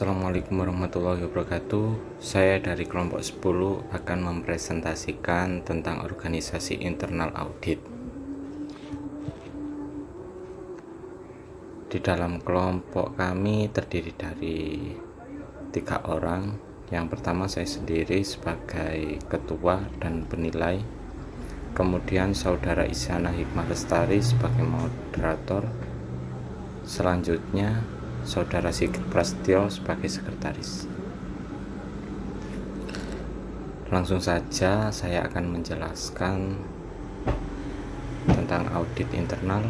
Assalamualaikum warahmatullahi wabarakatuh. Saya dari kelompok 10 akan mempresentasikan tentang organisasi internal audit. Di dalam kelompok kami terdiri dari 3 orang. Yang pertama saya sendiri sebagai ketua dan penilai. Kemudian saudara Isyana Hikmah Lestari sebagai moderator. Selanjutnya saudara Sigit Prasetyo sebagai sekretaris. Langsung saja saya akan menjelaskan tentang audit internal.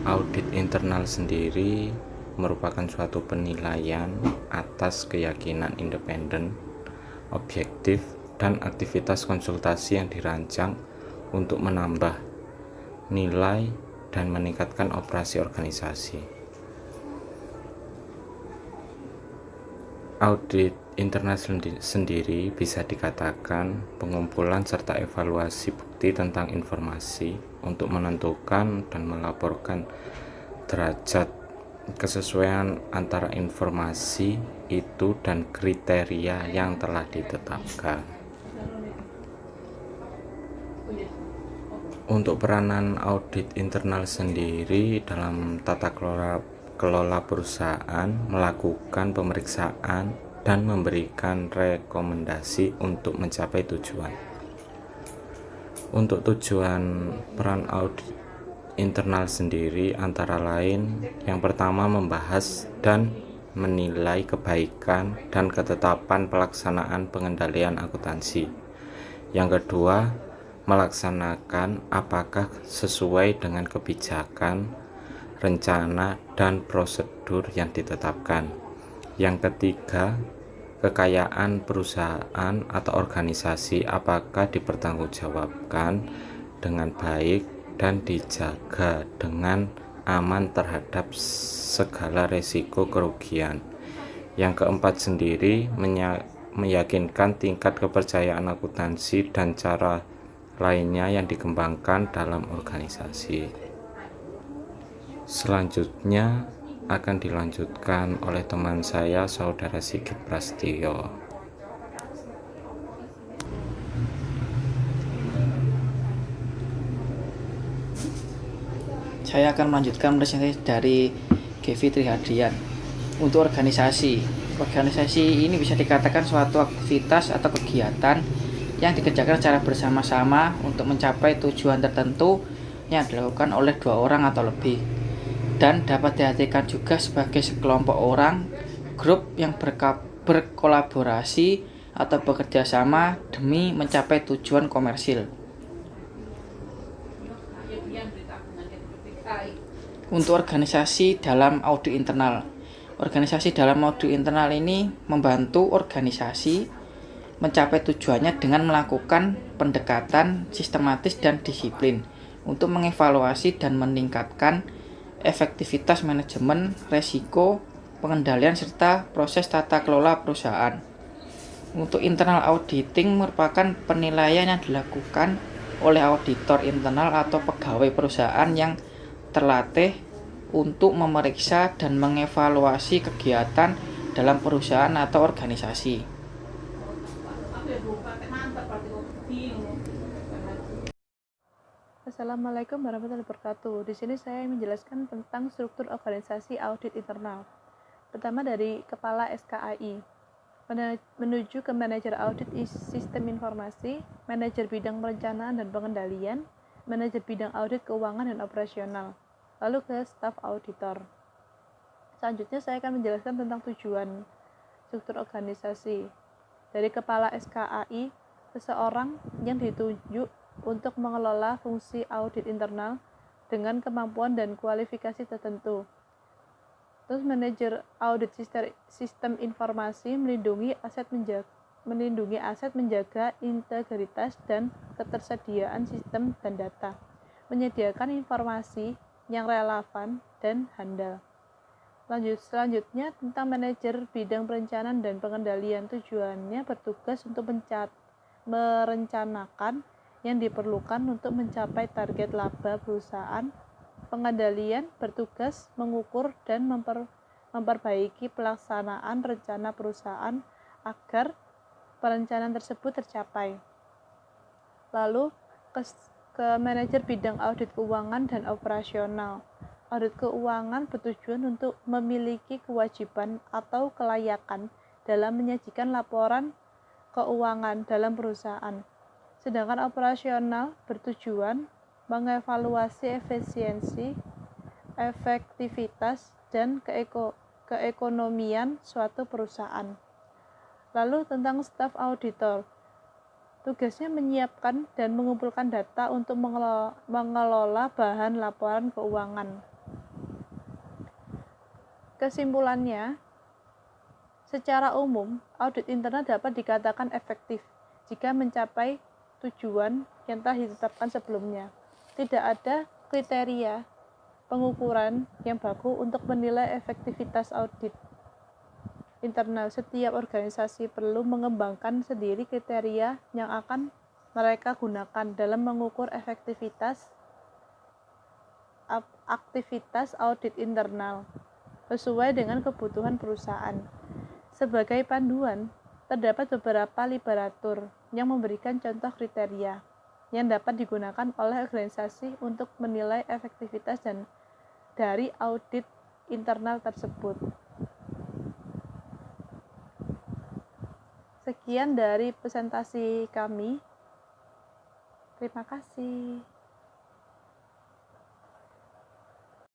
Audit internal sendiri merupakan suatu penilaian atas keyakinan independen, objektif, dan aktivitas konsultasi yang dirancang untuk menambah nilai dan meningkatkan operasi organisasi. Audit internal sendiri bisa dikatakan pengumpulan serta evaluasi bukti tentang informasi untuk menentukan dan melaporkan derajat kesesuaian antara informasi itu dan kriteria yang telah ditetapkan. Untuk peranan audit internal sendiri dalam tata kelola perusahaan, melakukan pemeriksaan dan memberikan rekomendasi untuk mencapai tujuan. Untuk tujuan peran audit internal sendiri antara lain, yang pertama membahas dan menilai kebaikan dan ketetapan pelaksanaan pengendalian akuntansi. Yang kedua, melaksanakan apakah sesuai dengan kebijakan, rencana, dan prosedur yang ditetapkan. Yang ketiga, kekayaan perusahaan atau organisasi apakah dipertanggungjawabkan dengan baik dan dijaga dengan aman terhadap segala resiko kerugian. Yang keempat sendiri meyakinkan tingkat kepercayaan akuntansi dan cara lainnya yang dikembangkan dalam organisasi. Selanjutnya akan dilanjutkan oleh teman saya, saudara Sigit Prasetyo. Saya akan melanjutkan presentasi dari Gevi Trihadian. Untuk organisasi ini bisa dikatakan suatu aktivitas atau kegiatan yang dikerjakan secara bersama-sama untuk mencapai tujuan tertentu yang dilakukan oleh 2 orang atau lebih, dan dapat diartikan juga sebagai sekelompok orang, grup yang berkolaborasi atau bekerja sama demi mencapai tujuan komersil. Untuk organisasi dalam audit internal. Organisasi dalam audit internal ini membantu organisasi mencapai tujuannya dengan melakukan pendekatan sistematis dan disiplin untuk mengevaluasi dan meningkatkan efektivitas manajemen, resiko, pengendalian, serta proses tata kelola perusahaan. Untuk internal auditing merupakan penilaian yang dilakukan oleh auditor internal atau pegawai perusahaan yang terlatih untuk memeriksa dan mengevaluasi kegiatan dalam perusahaan atau organisasi. Assalamualaikum warahmatullahi wabarakatuh. Di sini saya menjelaskan tentang struktur organisasi audit internal. Pertama dari kepala SKAI, menuju ke manajer audit sistem informasi, manajer bidang perencanaan dan pengendalian, manajer bidang audit keuangan dan operasional, lalu ke staf auditor. Selanjutnya saya akan menjelaskan tentang tujuan struktur organisasi. Dari kepala SKAI, seseorang yang ditunjuk untuk mengelola fungsi audit internal dengan kemampuan dan kualifikasi tertentu. Terus manajer audit sistem informasi melindungi aset, menjaga integritas dan ketersediaan sistem dan data, menyediakan informasi yang relevan dan handal. Selanjutnya tentang manajer bidang perencanaan dan pengendalian, tujuannya bertugas untuk merencanakan yang diperlukan untuk mencapai target laba perusahaan. Pengendalian bertugas mengukur dan memperbaiki pelaksanaan rencana perusahaan agar perencanaan tersebut tercapai. Lalu ke manajer bidang audit keuangan dan operasional. Audit keuangan bertujuan untuk memiliki kewajiban atau kelayakan dalam menyajikan laporan keuangan dalam perusahaan. Sedangkan operasional bertujuan mengevaluasi efisiensi, efektivitas, dan keekonomian suatu perusahaan. Lalu tentang staf auditor. Tugasnya menyiapkan dan mengumpulkan data untuk mengelola bahan laporan keuangan. Kesimpulannya, secara umum, audit internal dapat dikatakan efektif jika mencapai tujuan yang telah ditetapkan sebelumnya. Tidak ada kriteria pengukuran yang baku untuk menilai efektivitas audit internal. Setiap organisasi perlu mengembangkan sendiri kriteria yang akan mereka gunakan dalam mengukur efektivitas aktivitas audit internal sesuai dengan kebutuhan perusahaan. Sebagai panduan, terdapat beberapa literatur yang memberikan contoh kriteria yang dapat digunakan oleh organisasi untuk menilai efektivitas dari audit internal tersebut. Sekian dari presentasi kami. Terima kasih.